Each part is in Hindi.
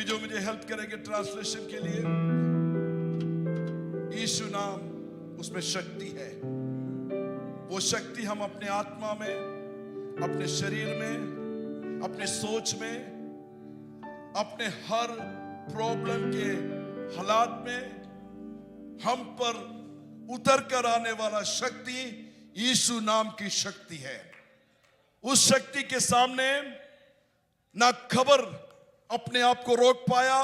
जो मुझे हेल्प करेंगे ट्रांसलेशन के लिए। यीशु नाम, उसमें शक्ति है। वो शक्ति हम अपने आत्मा में, अपने शरीर में, अपने सोच में, अपने हर प्रॉब्लम के हालात में हम पर उतर कर आने वाला शक्ति यीशु नाम की शक्ति है। उस शक्ति के सामने ना खबर अपने आप को रोक पाया,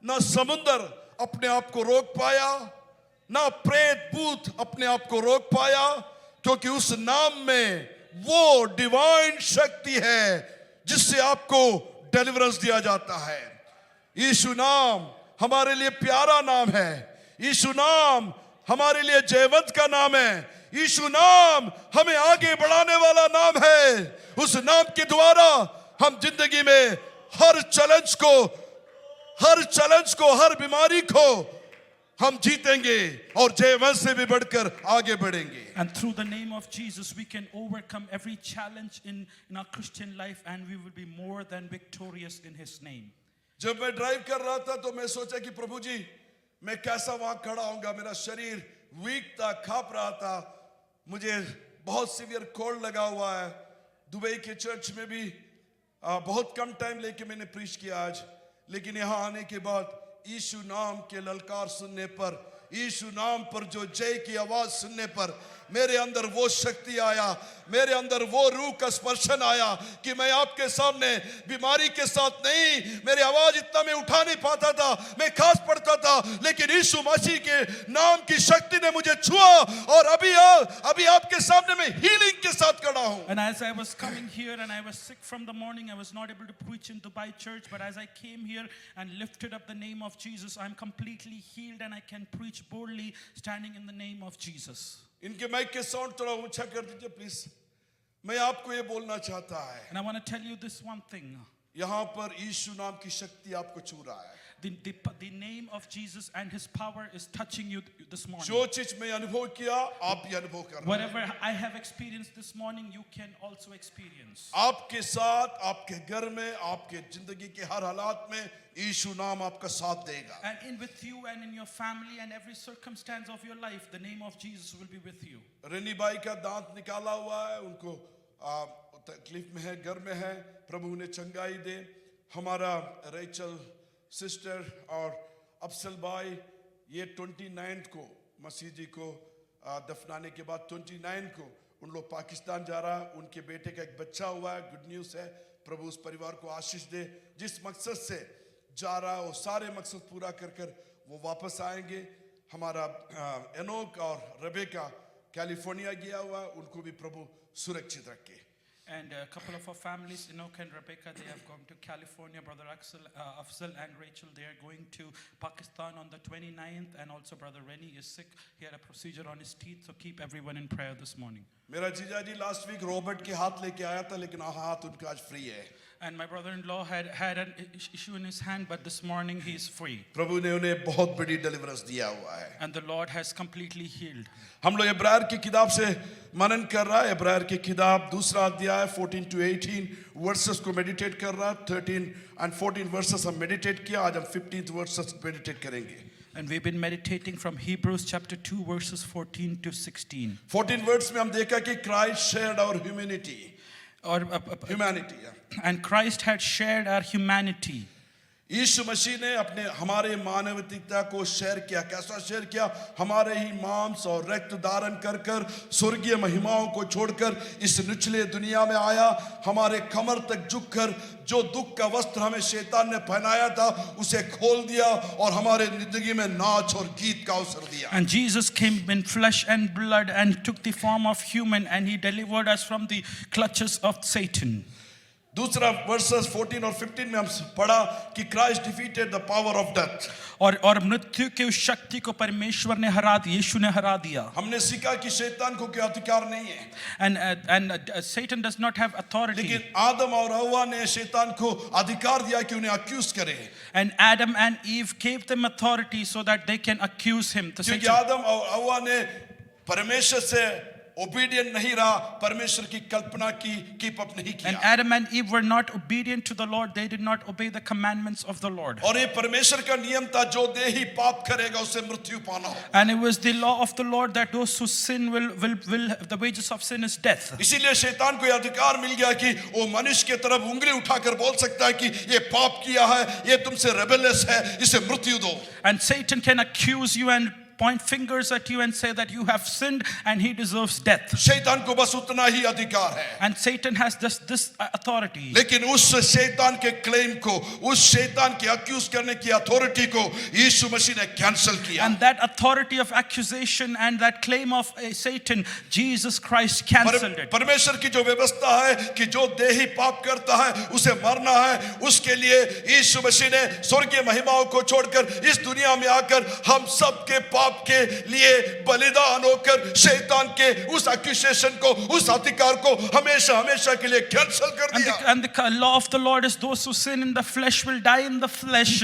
ना समुंदर अपने आप को रोक पाया, ना प्रेत भूत अपने आप को रोक पाया, क्योंकि उस नाम में वो डिवाइन शक्ति है जिससे आपको डिलीवरेंस दिया जाता है। यीशु नाम हमारे लिए प्यारा नाम है। यीशु नाम हमारे लिए जयवंत का नाम है। यीशु नाम हमें आगे बढ़ाने वाला नाम है। उस नाम के द्वारा हम जिंदगी में हर चैलेंज को, हर बीमारी को हम जीतेंगे और जयवंत से भी बढ़कर आगे बढ़ेंगे। And through the name of Jesus, we can overcome every challenge in our Christian life, and we will be more than victorious in His name. जब मैं ड्राइव कर रहा था तो मैं सोचा कि प्रभु जी, मैं कैसा वहां खड़ा होऊंगा। मेरा शरीर वीक था, कांप रहा था, मुझे बहुत सीवियर कोल्ड लगा हुआ है। दुबई के चर्च में भी बहुत कम टाइम लेके मैंने प्रीच किया आज, लेकिन यहाँ आने के बाद यीशु नाम के ललकार सुनने पर, यीशु नाम पर जो जय की आवाज सुनने पर मेरे अंदर वो शक्ति आया, मेरे अंदर वो रूह का स्पर्शन आया कि मैं आपके सामने बीमारी के साथ नहीं, मेरी आवाज इतना मैं उठा नहीं पाता था, मैं खास पड़ता था, लेकिन यीशु मसीह के नाम की शक्ति ने मुझे छुआ और अभी आपके सामने मैं हीलिंग के साथ खड़ा हूं। And as I was coming here and I was sick from the morning, I was not able to preach in Dubai church, but as I came here and lifted up the name of Jesus, I'm completely healed and I can preach boldly standing in the name of Jesus. इनके माइक के साउंड थोड़ा ऊंचा कर दीजिए प्लीज। मैं आपको ये बोलना चाहता है, And I want to tell you this one thing. यहाँ पर यीशु नाम की शक्ति आपको छू रहा है। The name of Jesus and His power is touching you this morning. जो चीज मैं अनुभव किया आप भी अनुभव कर रहे हैं। Whatever I have experienced this morning, you can also experience. आपके साथ, आपके घर में, आपके जिंदगी के हर हालात में यीशु नाम आपका साथ देगा। And in with you and in your family and every circumstance of your life, the name of Jesus will be with you. Rainy by का दांत निकाला हुआ है, उनको तकलीफ में है, घर में है, प्रभु उन्हें चंगाई दे। हमारा रेचल सिस्टर और अफसल भाई, ये 29 को मसीह जी को दफनाने के बाद 29 को उन लोग पाकिस्तान जा रहा है। उनके बेटे का एक बच्चा हुआ है, गुड न्यूज़ है। प्रभु उस परिवार को आशीष दे। जिस मकसद से जा रहा है वो सारे मकसद पूरा कर वो वापस आएंगे। हमारा एनोक और रेबेका कैलिफोर्निया गया हुआ है, उनको भी प्रभु सुरक्षित रखे। And a couple of our families, Enoch and Rebecca, they have gone to California. Brother Afzal and Rachel, they are going to Pakistan on the 29th. And also Brother Rennie is sick. He had a procedure on his teeth. So keep everyone in prayer this morning. मेरा जीजा जी लास्ट वीक रॉबर्ट के हाथ लेके आया था, लेकिन हाथ उनका आज फ्री है। And my brother-in-law had an issue in his hand, but this morning he is free. प्रभु ने उन्हें बहुत बड़ी डिलीवरेंस दिया हुआ है। And the Lord has completely healed. हम लोग इब्राहिर की किताब से मनन कर रहा है। इब्राहिर की किताब दूसरा अध्याय 14 to 18 वर्सेस को मेडिटेट कर रहा है। 13 and 14 वर्सेस हम मेडिटेट किया, आज हम 15th वर्सेस मेडिटेट करेंगे। And we've been meditating from Hebrews chapter 2 verses 14 to 16. 14 verse में हम देखा कि Christ shared our humanity. And Christ had shared our humanity. यीशु मसीह ने अपने हमारे मानवता को शेयर किया। कैसा शेयर किया? हमारे ही मांस और रक्त धारण कर स्वर्गीय महिमाओं को छोड़कर इस निचले दुनिया में आया। हमारे कमर तक झुककर जो दुख का वस्त्र हमें शैतान ने पहनाया था उसे खोल दिया और हमारे जिंदगी में नाच और गीत का अवसर दिया। And Jesus came in flesh and blood and took the form of human, and He delivered us from the clutches of Satan. दूसरा वर्सेस 14 और 15 में हम पढ़ा कि Christ defeated the power of death. और मृत्यु की उस शक्ति को परमेश्वर ने हरा दिया, यीशु ने हरा दिया। हमने सीखा कि शैतान को कोई अधिकार नहीं है। And Satan does not have authority. लेकिन आदम और हव्वा ने शैतान को अधिकार दिया कि उन्हें अक्यूज करे। And Adam and Eve gave them authority so that they can accuse him. क्योंकि आदम और हव्वा ने परमेश्वर से ओबीडियंट नहीं रहा, परमेश्वर की कल्पना की कीप अप नहीं And किया। Adam and Eve were not obedient to the Lord. They did not obey the commandments of the Lord. और ये परमेश्वर का नियम था, जो देही पाप करेगा उसे मृत्यु पाना हो। And it was the law of the Lord that those who sin will the wages of sin is death. इसीलिए शैतान को यह अधिकार मिल गया कि वो मनुष्य के तरफ उंगली उठाकर बोल सकता है कि ये पाप किया है, ये तुमसे रेबेलियस है, इसे मृत्यु दो। And Satan can accuse you and point fingers at you and say that you have sinned and he deserves death. शैतान को बस उतना ही अधिकार है। And Satan has this authority. लेकिन उस शैतान के क्लेम को, उस शैतान के अक्यूज करने की अथॉरिटी को यीशु मसीह ने कैंसिल किया। And that authority of accusation and that claim of Satan, Jesus Christ cancelled it. परमेश्वर की जो व्यवस्था है कि जो देही पाप करता है उसे मरना है, उसके लिए यीशु मसीह ने स्वर्गीय महिमाओं को छोड़कर इस दुनिया में आकर हम सबके पाप के लिए बलिदान होकर शैतान के उस एक्यूजेशन को, उस अधिकार को हमेशा हमेशा के लिए कैंसिल कर दिया। And the law of the Lord is those who sin in the flesh will die in the flesh,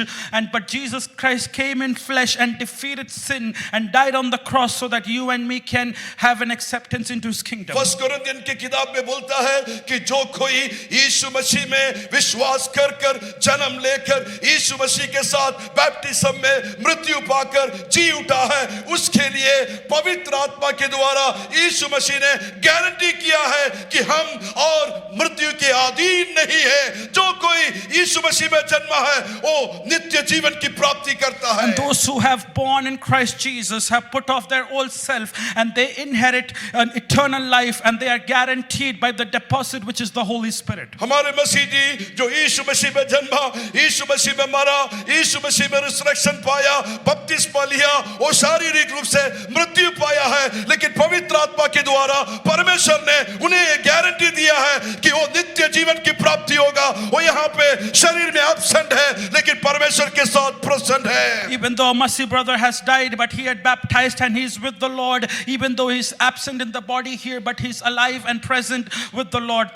but Jesus Christ came in flesh and defeated sin and died on the cross so that you and me can have an acceptance into his kingdom. First Corinthian की किताब में बोलता है कि जो कोई यीशु मसीह में विश्वास कर कर जन्म लेकर यीशु मसीह के साथ बैप्टिज्म में मृत्यु पाकर जी उठा है, उसके लिए पवित्र आत्मा के द्वारा यीशु मसीह ने गारंटी किया है कि हम और मृत्यु के अधीन नहीं है। जो कोई यीशु मसीह में जन्मा है वो नित्य जीवन की प्राप्ति करता है। And those who have born in Christ Jesus have put off their old self and they inherit an eternal life and they are guaranteed by the deposit which is the Holy Spirit. हमारे मसीह जी जो यीशु मसीह में जन्मा, यीशु मसीह में मरा, यीशु मसीह में रिजरेक्शन पाया, बपतिस्मा लिया, वो शारीरिक रूप से मृत्यु पाया है, लेकिन पवित्र आत्मा के द्वारा परमेश्वर ने उन्हें ये गारंटी दिया है कि वो नित्य जीवन की प्राप्ति होगा। वो यहाँ पे शरीर में एब्सेंट है लेकिन परमेश्वर के साथ प्रेजेंट है। Even though Masi brother has died, but he had baptized and he's with the Lord. Even though he's absent in the body here, but he's alive and present with the Lord.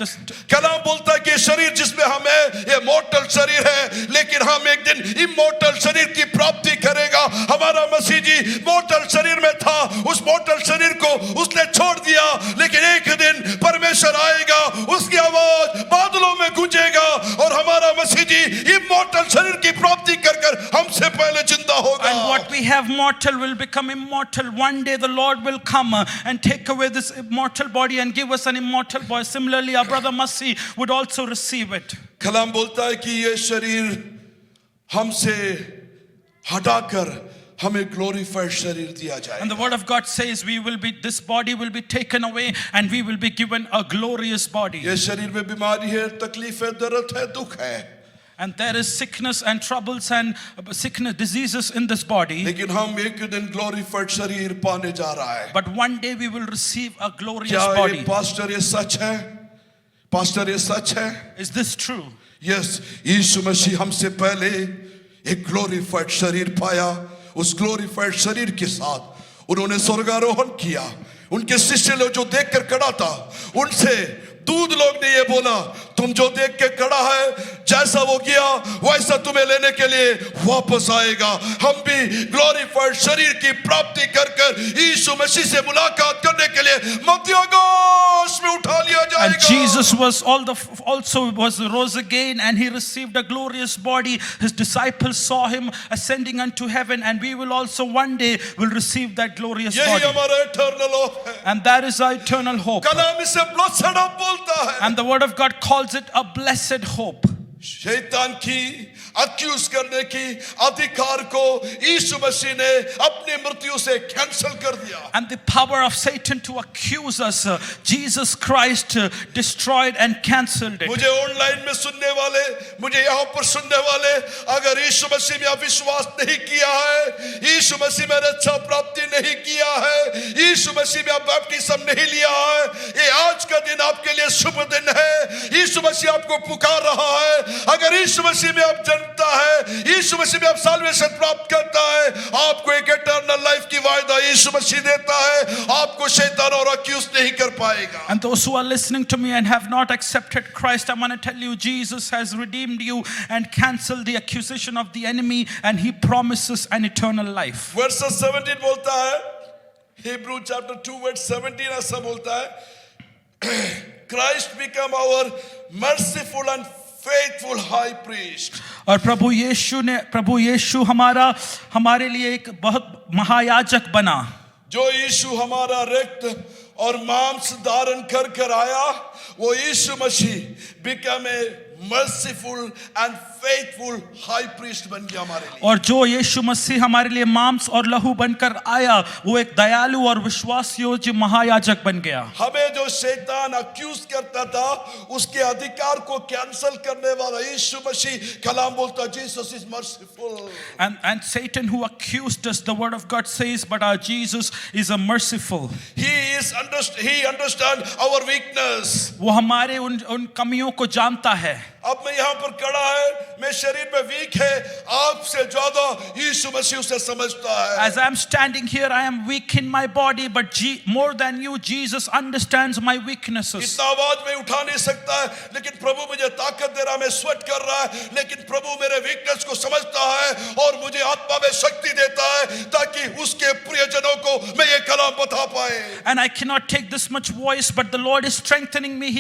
कलाम बोलता है कि शरीर जिसमें हम है ये मॉर्टल शरीर है, लेकिन हम एक दिन इमॉर्टल शरीर की प्राप्ति करेगा। हमारा मसीह जी मॉर्टल शरीर में था, उस मॉर्टल शरीर को उसने छोड़ दिया, लेकिन एक दिन परमेश्वर आएगा, उसकी आवाज बादलों में गूंजेगा और हमारा मसीह जी इमॉर्टल शरीर की प्राप्ति कर कर हमसे पहले जिंदा होगा। And what we have mortal will become immortal. One day the Lord will come and take away this mortal body and give us an immortal body. Similarly, our brother Masi would also receive it. कलाम बोलता है कि ये शरीर हमसे हटाकर हमें ग्लोरीफाइड शरीर दिया जाए। And the word of God says this body will be taken away and we will be given a glorious body. ये शरीर में बीमारी है, तकलीफ है, दर्द है, दुख है। And there is sickness and troubles and diseases in this body. लेकिन हम एक दिन ग्लोरीफाइड शरीर पाने जा रहा है। But one day we will receive a glorious क्या body. ये पास्टर ये सच है? पास्टर ये सच है? Is this true? यस, यीशु मसीह हमसे पहले एक ग्लोरीफाइड शरीर पाया। उस ग्लोरीफाइड शरीर के साथ उन्होंने स्वर्गारोहण किया। उनके शिष्य लोग जो देखकर खड़ा था, उनसे दूध लोग ने ये बोला, तुम जो देख के खड़ा है जैसा वो गया वैसा तुम्हें लेने के लिए वापस आएगा। हम भी ग्लोरीफाइड शरीर की प्राप्ति कर कर यीशु मसीह से मुलाकात करने के लिए मध्य आकाश में उठा लिया जाएगा। And Jesus also rose again and he received a glorious body. His disciples saw him ascending unto heaven and we will also one day will receive that glorious यही body. हमारा eternal hope है। And that is our eternal hope. कलाम इसे blessed hope बोलता है। And the word of God calls it a blessed hope. शैतान की अक्यूज करने की अधिकार को यीशु मसीह ने अपनी मृत्यु से कैंसिल कर दिया। And the power of Satan to accuse us, Jesus Christ destroyed and cancelled it. मुझे ऑनलाइन में सुनने वाले, मुझे यहाँ पर सुनने वाले, अगर यीशु मसीह में विश्वास नहीं किया है, यीशु मसीह में रक्षा प्राप्ति नहीं किया है, यीशु मसीह में बैप्टिज्म नहीं लिया है, ये आज का दिन आपके लिए शुभ दिन है। यीशु मसीह आपको पुकार रहा है। अगर यीशु मसीह में आप जनता है, यीशु मसीह में आप साल्वेशन प्राप्त करता है, आपको एक इटर्नल लाइफ की वायदा यीशु मसीह देता है। आपको शैतान और अक्यूज नहीं कर पाएगा। And those who are listening to me and have not accepted Christ, I want to tell you, Jesus has redeemed you and cancelled the accusation of the enemy and he promises an eternal life. Verse 17 बोलता है, Hebrew chapter 2 verse 17 ऐसा बोलता है, Christ become our merciful and faithful high priest. और प्रभु यीशु हमारे लिए एक बहुत महायाजक बना, जो यीशु हमारा रक्त और मांस धारण कर आया, वो यीशु मसीह become a merciful and faithful high priest बन गया हमारे लिए। और जो यीशु मसीह हमारे लिए मांस और लहू बनकर आया, वो एक दयालु और विश्वास योग्य महायाजक बन गया। हमें जो शैतान अक्यूज करता था, उसके अधिकार को कैंसिल करने वाला यीशु मसीह, कलाम बोलता Jesus is merciful. And Satan who accused us, the word of God says, but our Jesus is a merciful. He understand our weakness. वो हमारे उन कमियों को जानता है। अब मैं यहाँ पर खड़ा है, मैं शरीर में वीक है, आपसे ज्यादा यीशु मसीह उसे समझता है। As I am standing here, I am weak in my body, but more than you, Jesus understands my weaknesses. इतना आवाज में उठा नहीं सकता है, लेकिन प्रभु मुझे ताकत दे रहा है, मैं स्वेट कर रहा है, लेकिन प्रभु मेरे वीकनेस को समझता है और मुझे आत्मा में शक्ति देता है, ताकि उसके प्रियजनों को मैं ये कलाम बता पाए। And I cannot take this much voice, but the Lord is strengthening me.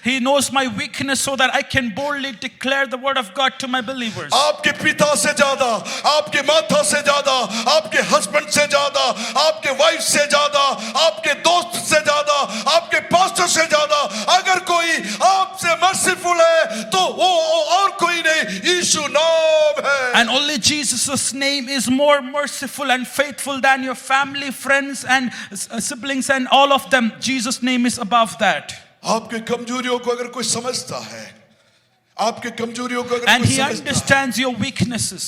He knows my weakness so that I can boldly declare the word of God to my believers. आपके पिता से ज्यादा, आपके माता से ज्यादा, आपके हस्बैंड से ज्यादा, आपके वाइफ से ज्यादा, आपके दोस्त से ज्यादा, आपके पास्टर से ज्यादा अगर कोई आपसे मर्सीफुल है, तो वो और कोई नहीं, यीशु नाम है। And only Jesus' name is more merciful and faithful than your family, friends and siblings and all of them. Jesus' name is above that. आपके कमजोरियों को अगर कोई समझता है, आपके कमजोरियों को अगर And कोई he समझता understands your weaknesses.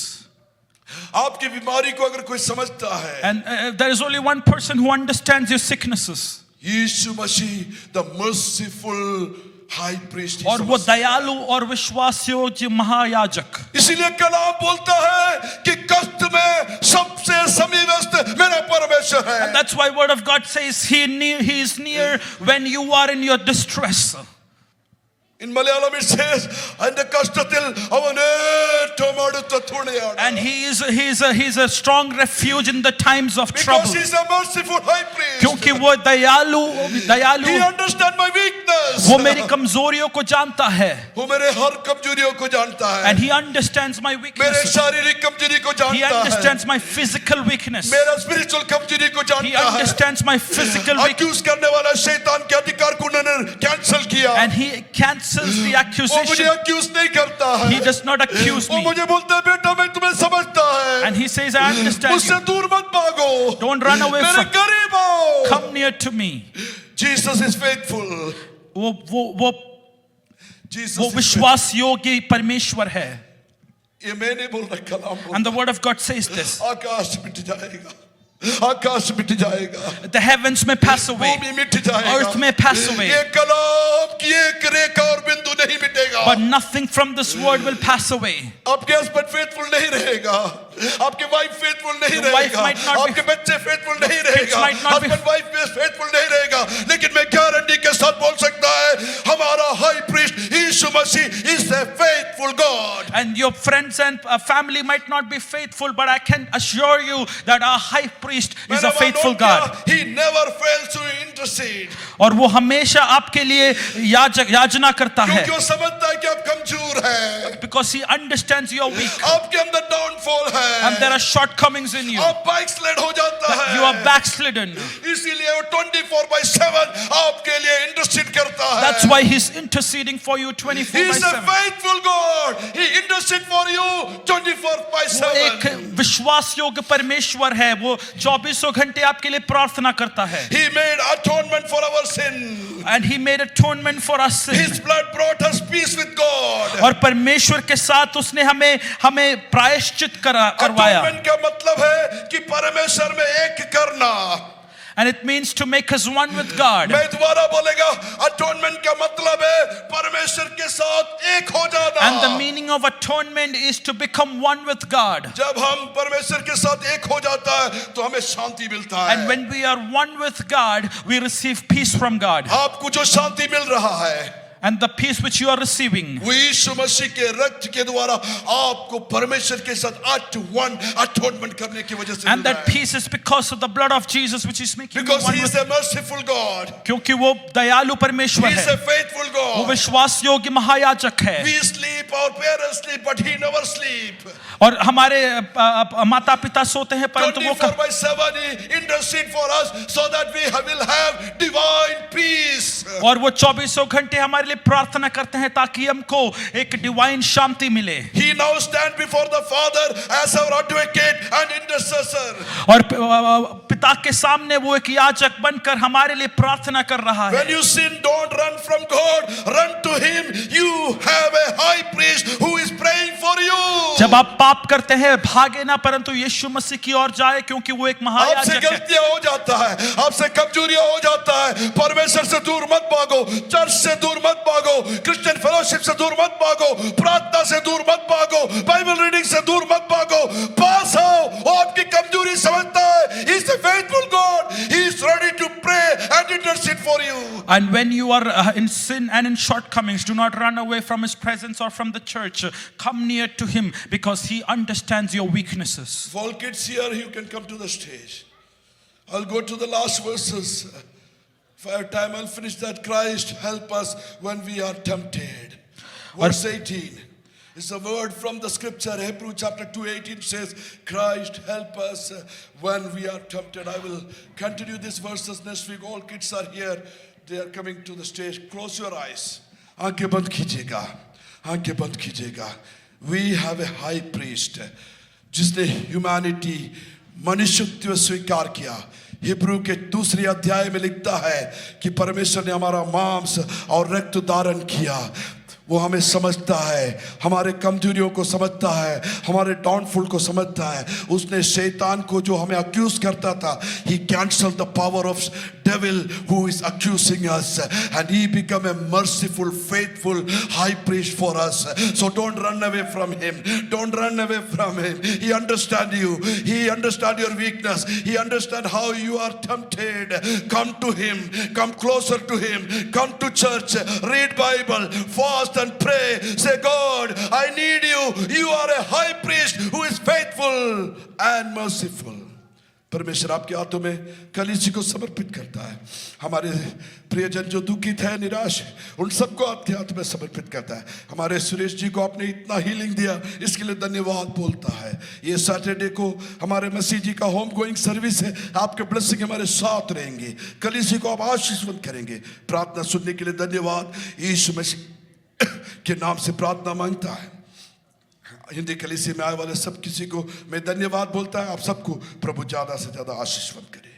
है, आपकी बीमारी को अगर कोई समझता है, And there is only one person who understands your sicknesses. Yeshu Masih the merciful high priest। और वो दयालु और विश्वास योग्य महायाजक। इसीलिए कलाम बोलता है कि कष्ट में सबसे समीपस्थ मेरा परमेश्वर है। And that's why word of God says he is near when you are in your distress. In Malayalam it says, and the kashtathil avane tomadutha thuneyana. And he's a strong refuge in the times of trouble. Because he's a merciful high priest. क्योंकि वो दयालु He understands my weakness. वो मेरी कमजोरियों को जानता है। वो मेरे हर कमजोरियों को जानता है। And he understands my मेरे weaknesses. शारीरिक कमजोरी को जानता है। He understands my physical weakness. मेरा स्पिरिचुअल कमजोरी को जानता है। He understands my physical weakness. Accuse करने वाला शैतान के अधिकार को उन्होंने कैंसिल किया। And he cancels the वो मुझे accusation. अक्यूज नहीं करता है। He does not accuse वो me. मुझे बोलता है, बेटा मैं तुम्हें समझता है। And he says, I understand मुझसे you. दूर मत भागो। Don't run away मेरे from. करीब आओ। Come near to me. Jesus is faithful. वो Jesus वो is faithful. विश्वास योग्य परमेश्वर है. ये मैं नहीं बोल रहा, कलाम बोल And the word of God says this. रहा। आकाश मिट जाएगा, आकाश मिट जाएगा, The heavens may pass away. भूमि मिट जाएगा, Earth may pass away. ये कलाम की एक रेखा और बिंदु नहीं मिटेगा। But nothing from this word will pass away. आपके हस्बैंड फेथफुल नहीं रहेगा, आपके वाइफ फेथफुल नहीं Your wife रहेगा, might not be- आपके बच्चे फेथफुल नहीं Kids रहेगा, might not be- husband wife faithful नहीं रहेगा, लेकिन मैं गारंटी के साथ बोल सकता है, हमारा हाई प्रीस्ट यीशु मसीह is a faithful God. And your friends and family might not be faithful, but I can assure you that our high priest is a faithful God. He never fails to intercede. और वो हमेशा आपके लिए याचना करता है. क्योंकि वो समझता है कि आप कमजोर हैं, Because he understands you're weak. आपके अंदर डाउनफॉल है, And there are shortcomings in you. आप बैकस्लाइड हो जाता है, You are backslidden. इसीलिए वो 24/7 आपके लिए इंटरसीड करता है। That's why he's interceding for you He 24/7. is a faithful God. He intercedes for you 24/7. वो एक विश्वास योग्य परमेश्वर है. वो 24 घंटे आपके लिए प्रार्थना करता है. He made atonement for our sin. And he made atonement for us sin. His blood brought us peace with God. और परमेश्वर के साथ उसने हमें प्रायश्चित करवाया. Atonement का मतलब है कि परमेश्वर में एक करना. And it means to make us one with God. मैं दोबारा बोलेगा, atonement का मतलब है परमेश्वर के साथ एक हो जाना. And the meaning of atonement is to become one with God. जब हम परमेश्वर के साथ एक हो जाता है तो हमें शांति मिलता है. And when we are one with God, we receive peace from God. आपको जो शांति मिल रहा है, and the peace which you are receiving. वो यीशु मसीह के रक्त के द्वारा आपको परमेश्वर के साथ 8-1 अटोनमेंट करने की वजह से And मिला that है। peace is because of the blood of Jesus which is making you Because one he is with, a merciful God. क्योंकि वो दयालु परमेश्वर He is है, a faithful वो God. विश्वास योग्य महायाजक है। We sleep, our parents sleep, but he never sleep. और हमारे माता पिता सोते हैं परंतु वो 24/7 he intercede for us so that we will have divine peace. और वो 24 घंटे हमारे लिए प्रार्थना करते हैं ताकि हमको एक डिवाइन शांति मिले। He now stand before the Father as our advocate and intercessor. और पिता के सामने वो एक याजक बनकर हमारे लिए प्रार्थना कर रहा When है। you sin, don't run from God, run to him. You have a high priest who is praying for you. जब आप पाप करते हैं भागे ना परंतु यीशु मसीह की ओर जाए क्योंकि वो एक आपसे महायाजक है। गलतियां हो जाता है, आपसे कमजोरियां हो जाता है, परमेश्वर से दूर मत भागो, चर्च से दूर मत भागो, क्रिश्चियन फेलोशिप से दूर मत भागो, प्रार्थना से दूर मत भागो, बाइबल रीडिंग से दूर मत भागो, पास आओ। वो आपकी कमजोरी समझता है। He is a faithful God. He is ready to pray and intercede for you. And when you are in sin and in shortcomings, do not run away from his presence or from the church. Come near to him because he understands your weaknesses. If all kids here, you can come to the stage. I'll go to the last verses. If I have time, I'll finish that. Christ, help us when we are tempted. Verse 18 is a word from the scripture. Hebrew chapter 2:18 says, Christ, help us when we are tempted. I will continue these verses next week. All kids are here. They are coming to the stage. Close your eyes. आंखें बंद कीजिएगा, आंखें बंद कीजिएगा. We have a high priest जिसने ह्यूमैनिटी मनुष्यत्व स्वीकार किया। हिब्रू के 2 अध्याय में लिखता है कि परमेश्वर ने हमारा मांस और रक्त धारण किया। वो हमें समझता है, हमारे कमजोरियों को समझता है, हमारे डाउनफॉल को समझता है। उसने शैतान को जो हमें अक्यूज करता था, he cancelled the power of devil who is accusing us, and he become a merciful, faithful high priest for us. So don't run away from him. Don't run away from him. He understands you. He understands your weakness. He understands how you are tempted. Come to him. Come closer to him. Come to church. Read Bible. Fast and pray. Say, God, I need you. You are a high priest who is faithful and merciful. परमेश्वर आपके हाथों में कलीसिया को समर्पित करता है। हमारे प्रियजन जो दुखित है, निराश है, उन सबको आपके हाथ में समर्पित करता है। हमारे सुरेश जी को आपने इतना हीलिंग दिया, इसके लिए धन्यवाद बोलता है। ये सैटरडे को हमारे मसीह जी का होम गोइंग सर्विस है। आपके ब्लेसिंग हमारे साथ रहेंगे, कलीसिया को आप आशीर्वाद करेंगे। प्रार्थना सुनने के लिए धन्यवाद। यीशु मसीह के नाम से प्रार्थना मांगता है। हिंदी कलीसिया में आए वाले सब किसी को मैं धन्यवाद बोलता है। आप सबको प्रभु ज्यादा से ज्यादा आशीर्वाद करे।